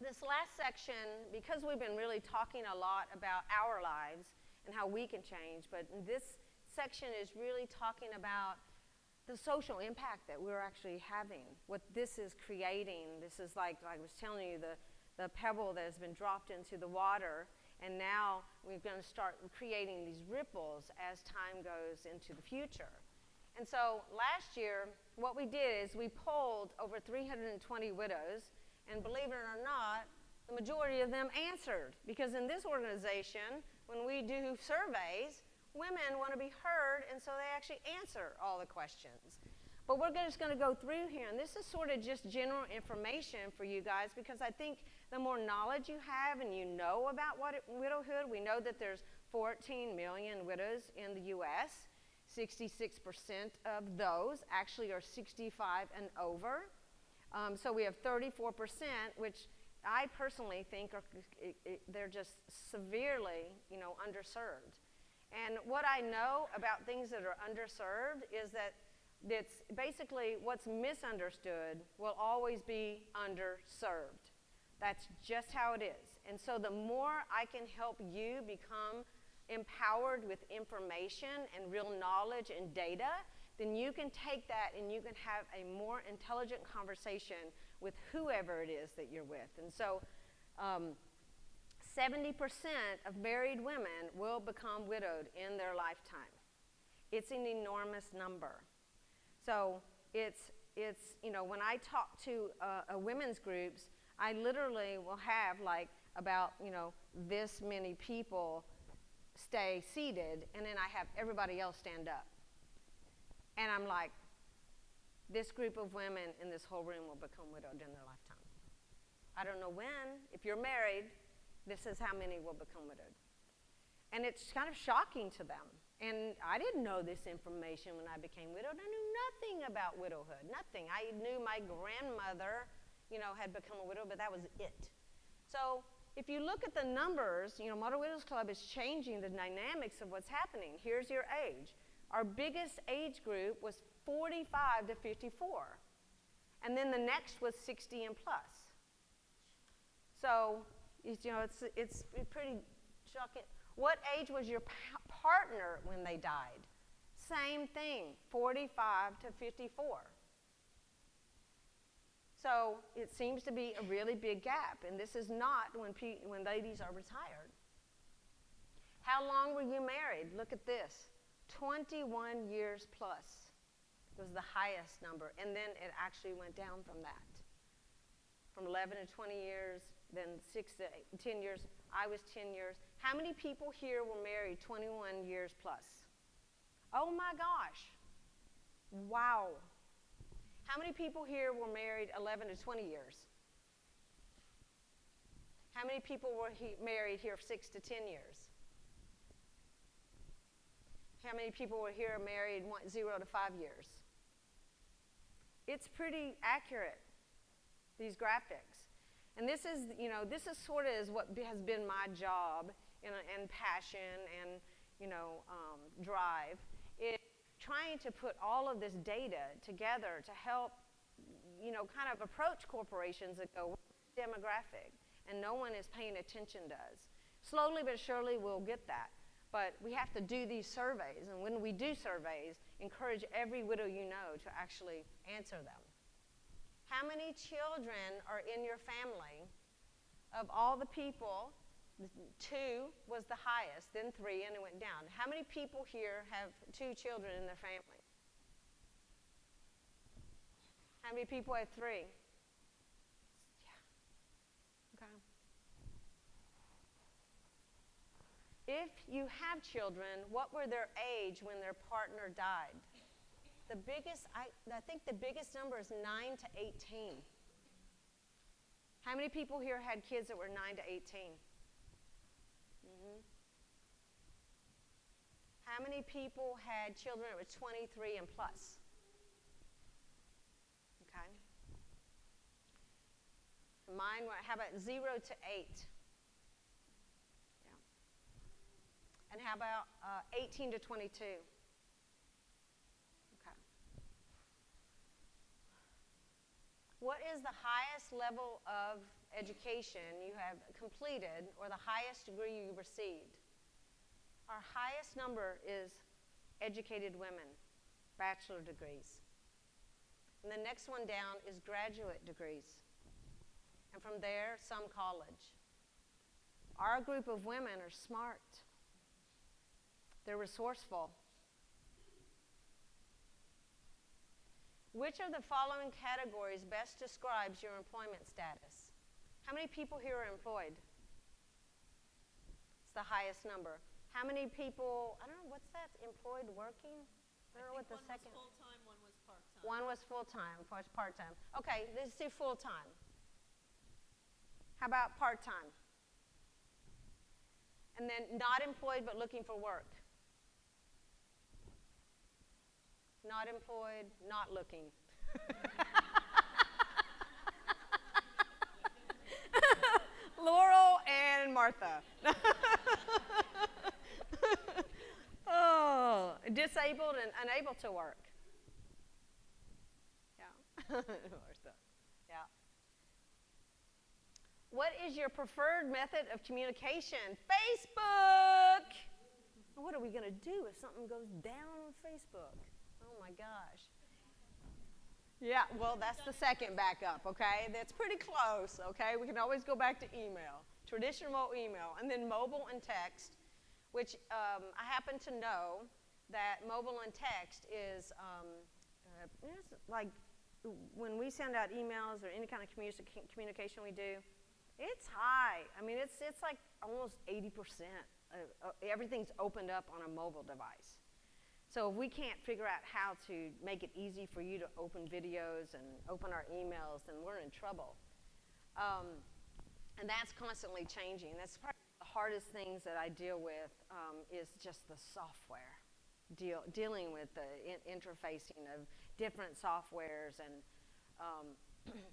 This last section, because we've been really talking a lot about our lives and how we can change, but this section is really talking about the social impact that we're actually having, what this is creating. This is like I was telling you, the pebble that has been dropped into the water, and now we're going to start creating these ripples as time goes into the future. And so last year, what we did is we polled over 320 widows, and believe it or not, the majority of them answered. Because in this organization, when we do surveys, women want to be heard, and so they actually answer all the questions. But we're just going to go through here, and this is sort of just general information for you guys, because I think the more knowledge you have and you know about widowhood, we know that there's 14 million widows in the U.S. 66% of those actually are 65 and over. So we have 34%, which I personally think they're just severely, underserved. And what I know about things that are underserved is that it's basically what's misunderstood will always be underserved. That's just how it is. And so the more I can help you become empowered with information and real knowledge and data, then you can take that and you can have a more intelligent conversation with whoever it is that you're with. And so 70% of married women will become widowed in their lifetime. It's an enormous number. So it's when I talk to women's groups, I literally will have about this many people stay seated, and then I have everybody else stand up. And I'm like, this group of women in this whole room will become widowed in their lifetime. I don't know when. If you're married, this is how many will become widowed. And it's kind of shocking to them. And I didn't know this information when I became widowed. I knew nothing about widowhood, nothing. I knew my grandmother, had become a widow, but that was it. So if you look at the numbers, Model Widows Club is changing the dynamics of what's happening. Here's your age. Our biggest age group was 45 to 54. And then the next was 60 and plus. So, it's pretty shocking. What age was your partner when they died? Same thing, 45 to 54. So it seems to be a really big gap, and this is not when ladies are retired. How long were you married? Look at this. 21 years plus was the highest number, and then it actually went down from that. From 11 to 20 years, then 6 to 10 years. I was 10 years. How many people here were married 21 years plus? Oh my gosh. Wow. How many people here were married 11 to 20 years? How many people were married here 6 to 10 years? How many people were here married 0 to 5 years? It's pretty accurate, these graphics. And this is sort of what has been my job and passion and, drive. It's trying to put all of this data together to help, kind of approach corporations that go, what's the demographic? And no one is paying attention to us. Slowly but surely we'll get that. But we have to do these surveys, and when we do surveys, encourage every widow you know to actually answer them. How many children are in your family? Of all the people, 2 was the highest, then 3, and it went down. How many people here have 2 children in their family? How many people have 3? Yeah. Okay. If you have children, what were their age when their partner died? I think the biggest number is 9 to 18. How many people here had kids that were 9 to 18? Mm-hmm. How many people had children that were 23 and plus? Okay. Mine were, how about 0 to 8? And how about 18 to 22? Okay. What is the highest level of education you have completed or the highest degree you received? Our highest number is educated women, bachelor degrees. And the next one down is graduate degrees. And from there, some college. Our group of women are smart. They're resourceful. Which of the following categories best describes your employment status? How many people here are employed? It's the highest number. How many people, I don't know, what's that, employed working? I don't know what the second. One was full-time, one was part-time. One was full-time, one was part-time. Okay, let's do full-time. How about part-time? And then not employed but looking for work. Not employed, not looking. Laurel and Martha. Oh, disabled and unable to work. Yeah. Martha. Yeah. What is your preferred method of communication? Facebook. What are we going to do if something goes down on Facebook? Oh my gosh. Yeah, well, that's the second backup, okay? That's pretty close, okay? We can always go back to email, traditional email, and then mobile and text, which I happen to know that mobile and text is it's like when we send out emails or any kind of communication we do, it's high. I mean, it's like almost 80%. Everything's opened up on a mobile device. So if we can't figure out how to make it easy for you to open videos and open our emails, then we're in trouble. And that's constantly changing. That's probably the hardest things that I deal with is just the software, dealing with the interfacing of different softwares. And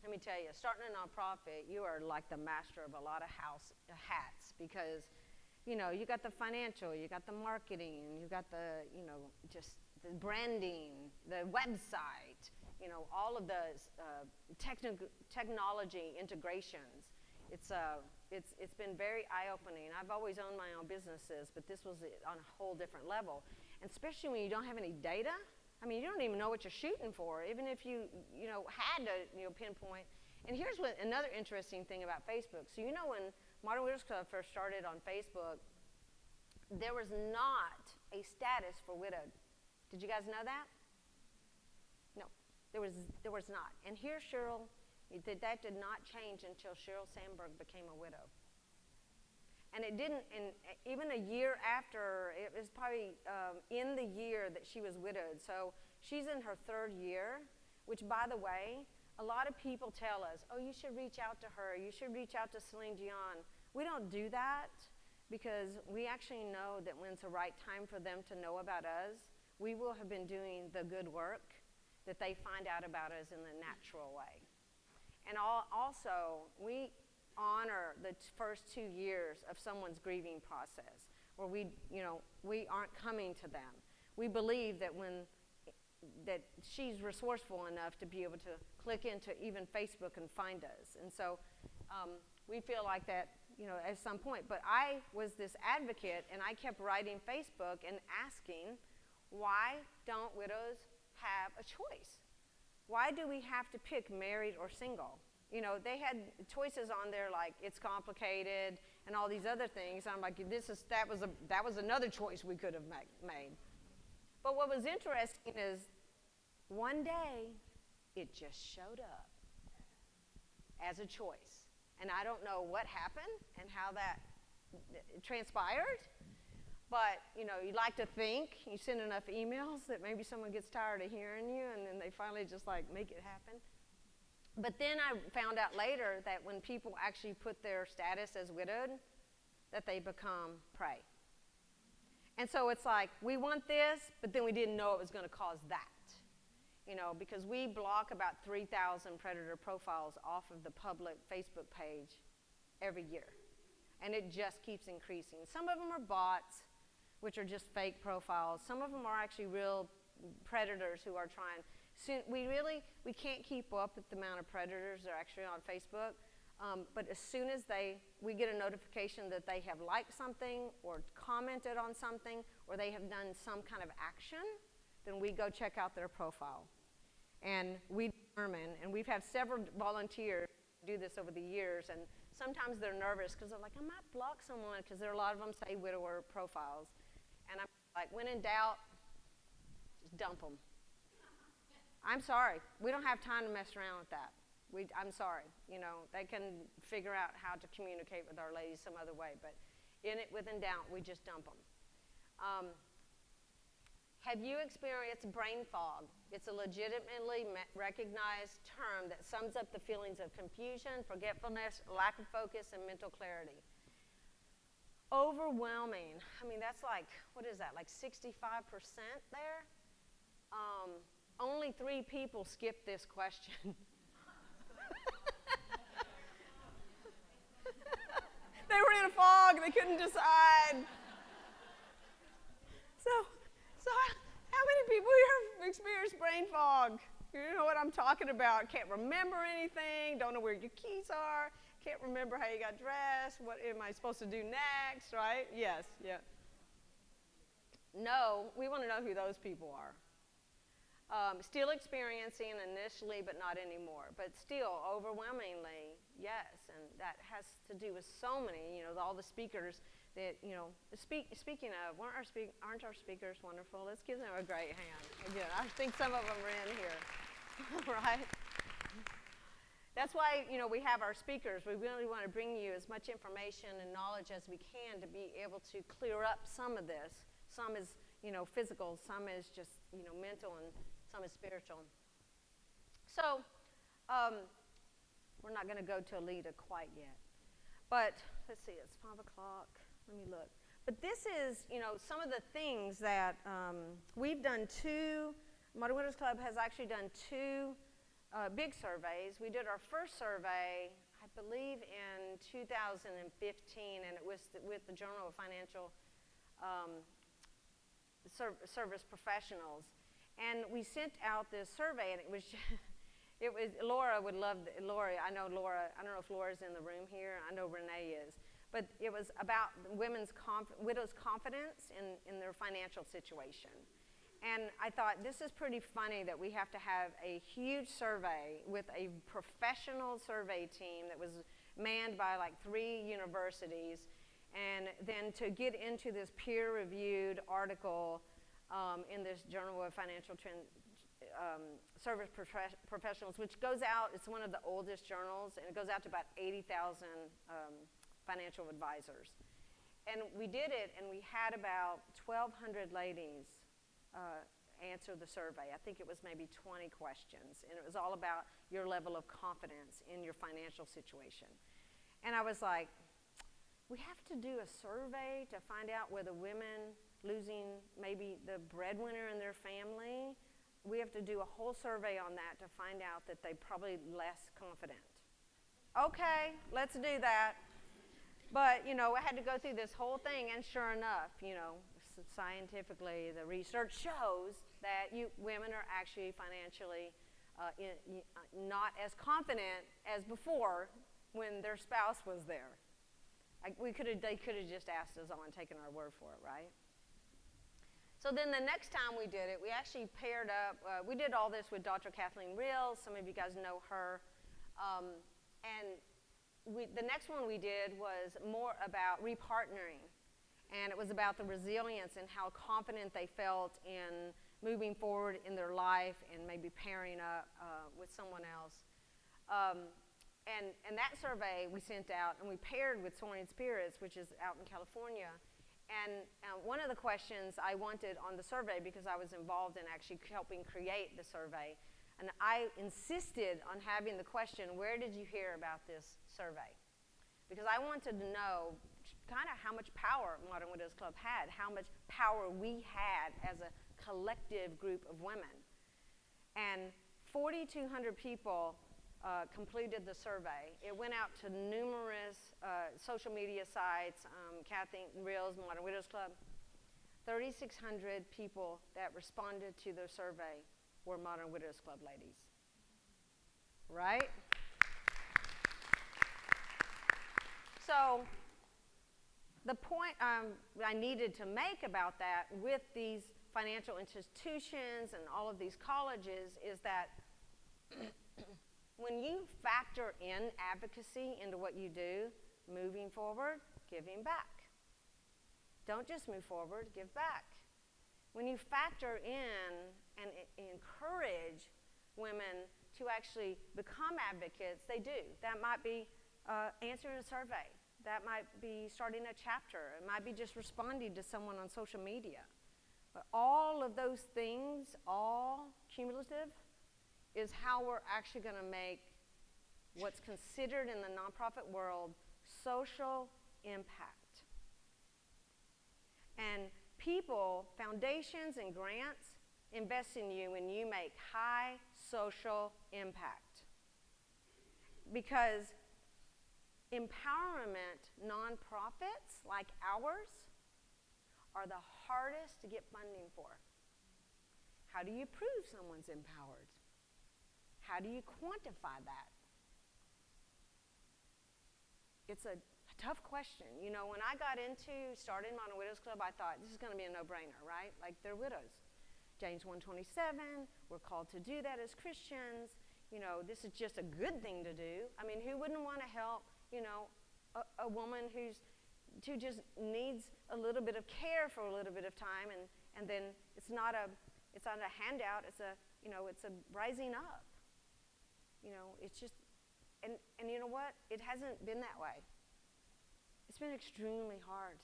let me tell you, starting a nonprofit, you are like the master of a lot of hats because you know, you got the financial, you got the marketing, you got the, you know, just the branding, the website, you know, all of the technology integrations. It's been very eye-opening. I've always owned my own businesses, but this was on a whole different level. And especially when you don't have any data. I mean, you don't even know what you're shooting for, even if you know, had to, you know, pinpoint. And here's what another interesting thing about Facebook. So you know when Modern Widows Club first started on Facebook, there was not a status for widowed. Did you guys know that? No, there was not. And here's Cheryl, that did not change until Cheryl Sandberg became a widow. And it didn't, and even a year after, it was probably in the year that she was widowed. So she's in her third year, which by the way, a lot of people tell us, oh, you should reach out to her. You should reach out to Celine Dion. We don't do that because we actually know that when it's the right time for them to know about us, we will have been doing the good work that they find out about us in the natural way. And also, we honor the first 2 years of someone's grieving process where we aren't coming to them. We believe that that she's resourceful enough to be able to click into even Facebook and find us. And so we feel like that, you know, at some point. But I was this advocate, and I kept writing Facebook and asking, why don't widows have a choice? Why do we have to pick married or single? You know, they had choices on there like it's complicated and all these other things. I'm like, that was another choice we could have made. But what was interesting is one day it just showed up as a choice. And I don't know what happened and how that transpired. But, you know, you like to think, you send enough emails that maybe someone gets tired of hearing you and then they finally just like make it happen. But then I found out later that when people actually put their status as widowed, that they become prey. And so it's like, we want this, but then we didn't know it was going to cause that. You know, because we block about 3,000 predator profiles off of the public Facebook page every year. And it just keeps increasing. Some of them are bots, which are just fake profiles. Some of them are actually real predators who are trying. We can't keep up with the amount of predators that are actually on Facebook. But as soon as we get a notification that they have liked something or commented on something or they have done some kind of action, then we go check out their profile. And we determine, and we've had several volunteers do this over the years, and sometimes they're nervous because they're like, I might block someone, because there are a lot of them say widower profiles. And I'm like, when in doubt, just dump them. I'm sorry. We don't have time to mess around with that. I'm sorry. They can figure out how to communicate with our ladies some other way, but within doubt, we just dump them. Have you experienced brain fog? It's a legitimately recognized term that sums up the feelings of confusion, forgetfulness, lack of focus, and mental clarity. Overwhelming. I mean, that's like, what is that, like 65% there? Only 3 people skipped this question. They were in a fog. They couldn't decide. So how many people here have experienced brain fog? You know what I'm talking about. Can't remember anything. Don't know where your keys are. Can't remember how you got dressed. What am I supposed to do next, right? Yes, yeah. No, we want to know who those people are. Still experiencing initially, but not anymore. But still, overwhelmingly, yes. And that has to do with so many, all the speakers that, speaking of, aren't our speakers wonderful? Let's give them a great hand. Again, I think some of them are in here, right? That's why, we have our speakers. We really want to bring you as much information and knowledge as we can to be able to clear up some of this. Some is, physical, some is just, mental, and some is spiritual. So, we're not going to go to Alita quite yet. But, let's see, it's 5 o'clock. Let me look. But this is, some of the things that we've done Modern Widows Club has actually done 2 big surveys. We did our first survey, I believe, in 2015, and it was with the Journal of Financial Service Professionals. And we sent out this survey, and it was Laura would love Laura. I know Laura. I don't know if Laura's in the room here. I know Renee is. But it was about widows' confidence in their financial situation. And I thought, this is pretty funny that we have to have a huge survey with a professional survey team that was manned by like 3 universities, and then to get into this peer-reviewed article in this Journal of Financial Service Professionals, which goes out, it's one of the oldest journals, and it goes out to about 80,000 financial advisors. And we did it, and we had about 1,200 ladies answer the survey. I think it was maybe 20 questions, and it was all about your level of confidence in your financial situation. And I was like, we have to do a survey to find out whether women losing maybe the breadwinner in their family, we have to do a whole survey on that to find out that they're probably less confident. Okay, let's do that. But, I had to go through this whole thing, and sure enough, scientifically, the research shows that women are actually financially not as confident as before when their spouse was there. They could have just asked us on and taken our word for it, right? So then the next time we did it, we actually paired up. We did all this with Dr. Kathleen Reels. Some of you guys know her. And the next one we did was more about repartnering. And it was about the resilience and how confident they felt in moving forward in their life and maybe pairing up with someone else. And that survey we sent out, and we paired with Soaring Spirits, which is out in California. And one of the questions I wanted on the survey, because I was involved in actually helping create the survey, and I insisted on having the question, where did you hear about this survey? Because I wanted to know kind of how much power Modern Widows Club had, how much power we had as a collective group of women. And 4,200 people completed the survey. It went out to numerous social media sites, Kathy Reels, Modern Widows Club, 3,600 people that responded to the survey. were Modern Widows Club ladies. Right? So the point I needed to make about that with these financial institutions and all of these colleges is that when you factor in advocacy into what you do, moving forward, giving back. Don't just move forward, give back. When you factor in and encourage women to actually become advocates, they do. That might be answering a survey. That might be starting a chapter. It might be just responding to someone on social media. But all of those things, all cumulative, is how we're actually going to make what's considered in the nonprofit world social impact. And people, foundations and grants invest in you when you make high social impact. Because empowerment nonprofits like ours are the hardest to get funding for. How do you prove someone's empowered? How do you quantify that? It's a tough question. You know, when I got into starting Modern Widows Club, I thought this is going to be a no-brainer, right? Like, they're widows. James 1:27, we're called to do that as Christians. You know, this is just a good thing to do. I mean, who wouldn't want to help, you know, a woman who just needs a little bit of care for a little bit of time, and then it's not a handout, it's a rising up. You know, it's just, and you know what? It hasn't been that way. It's been extremely hard.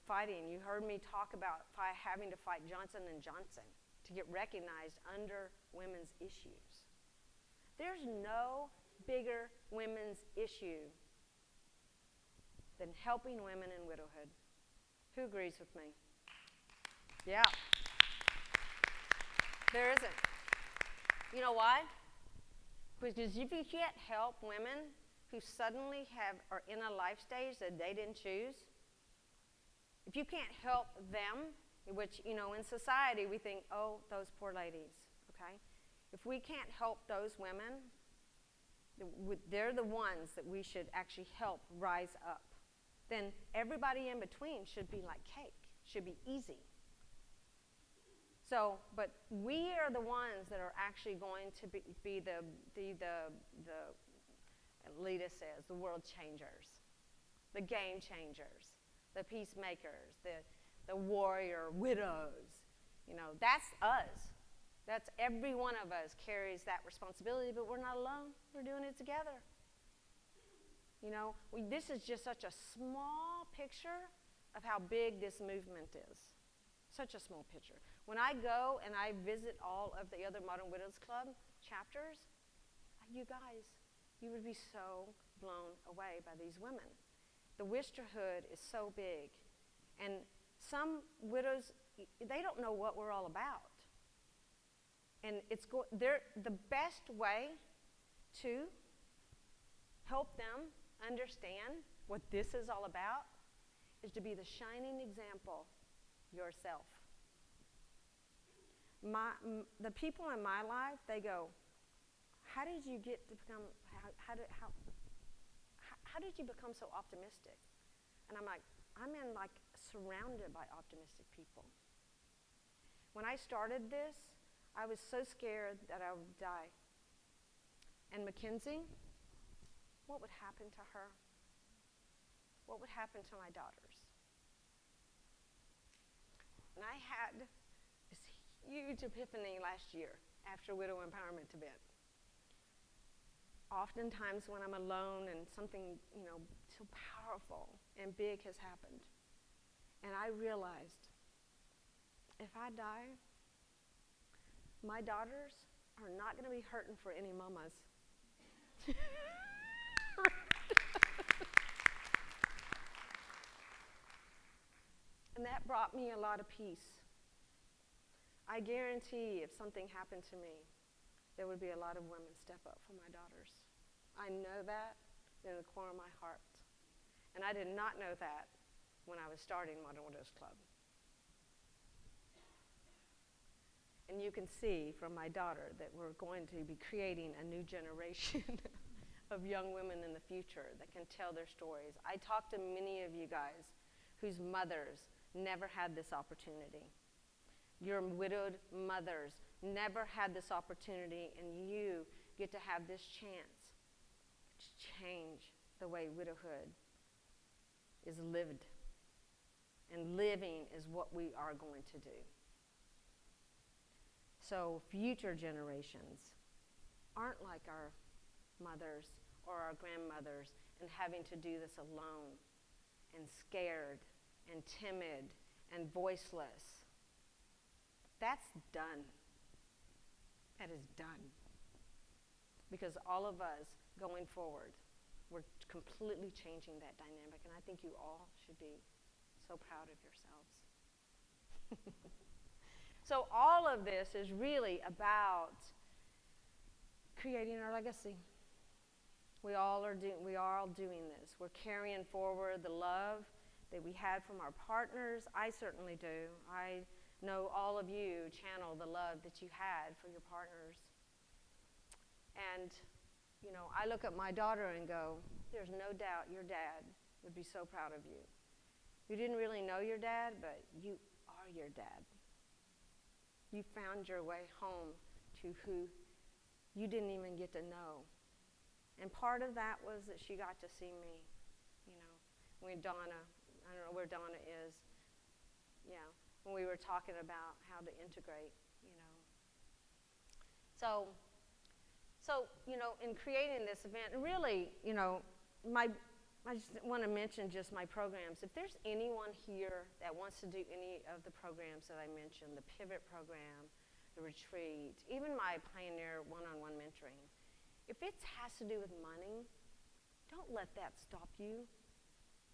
Fighting, you heard me talk about having to fight Johnson & Johnson to get recognized under women's issues. There's no bigger women's issue than helping women in widowhood. Who agrees with me? Yeah. There isn't. You know why? Because if you can't help women who suddenly are in a life stage that they didn't choose, if you can't help them, which, you know, in society we think, oh, those poor ladies, okay? If we can't help those women, they're the ones that we should actually help rise up. Then everybody in between should be like cake, should be easy. So, but we are the ones that are actually going to be the Lita says, the world changers, the game changers, the peacemakers, the warrior widows. You know, that's us. That's every one of us carries that responsibility, but we're not alone. We're doing it together. You know, this is just such a small picture of how big this movement is. Such a small picture. When I go and I visit all of the other Modern Widows Club chapters, you guys, you would be so blown away by these women. The Widowhood is so big. And some widows, they don't know what we're all about. And the best way to help them understand what this is all about is to be the shining example yourself. The people in my life, they go, how did you get to become, how did you become so optimistic? And I'm like, I'm surrounded by optimistic people. When I started this, I was so scared that I would die. And Mackenzie, what would happen to her? What would happen to my daughters? And I had this huge epiphany last year after Widow Empowerment event. Oftentimes when I'm alone and something, you know, so powerful and big has happened, and I realized if I die, my daughters are not going to be hurting for any mamas. And that brought me a lot of peace. I guarantee if something happened to me, there would be a lot of women step up for my daughters. I know that in the core of my heart. And I did not know that when I was starting Modern Widows Club. And you can see from my daughter that we're going to be creating a new generation of young women in the future that can tell their stories. I talked to many of you guys whose mothers never had this opportunity. Your widowed mothers never had this opportunity, and you get to have this chance to change the way widowhood is lived. And living is what we are going to do. So future generations aren't like our mothers or our grandmothers and having to do this alone and scared and timid and voiceless. That's done. That is done. Because all of us going forward, we're completely changing that dynamic, and I think you all should be so proud of yourselves. So all of this is really about creating our legacy. We all are doing this. We're carrying forward the love that we had from our partners. I certainly do. I know all of you channel the love that you had for your partners. And, you know, I look at my daughter and go, there's no doubt your dad would be so proud of you. You didn't really know your dad, but you are your dad. You found your way home to who you didn't even get to know. And part of that was that she got to see me, you know. When Donna, I don't know where Donna is, yeah, when we were talking about how to integrate, you know. So, you know, in creating this event, and really, you know, I just want to mention just my programs. If there's anyone here that wants to do any of the programs that I mentioned, the Pivot program, the retreat, even my Pioneer one-on-one mentoring, if it has to do with money, don't let that stop you.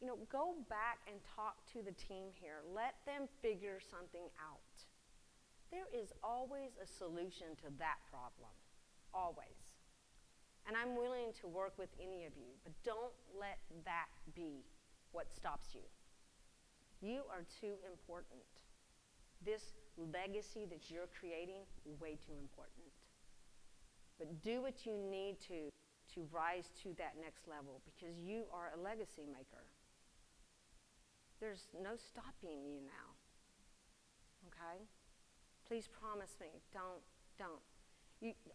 You know, go back and talk to the team here. Let them figure something out. There is always a solution to that problem, always. And I'm willing to work with any of you, but don't let that be what stops you. You are too important. This legacy that you're creating, way too important. But do what you need to rise to that next level, because you are a legacy maker. There's no stopping you now, okay? Please promise me, don't.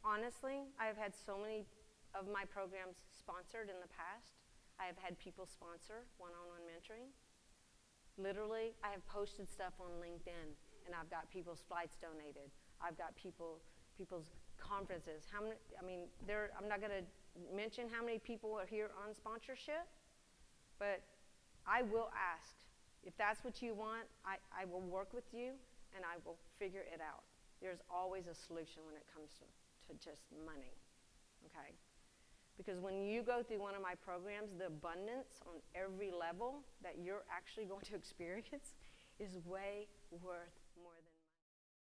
Honestly, I've had so many of my programs sponsored in the past. I have had people sponsor one-on-one mentoring. Literally, I have posted stuff on LinkedIn, and I've got people's flights donated. I've got people's conferences. I'm not going to mention how many people are here on sponsorship, but I will ask. If that's what you want, I will work with you, and I will figure it out. There's always a solution when it comes to just money, okay? Because when you go through one of my programs, the abundance on every level that you're actually going to experience is way worth more than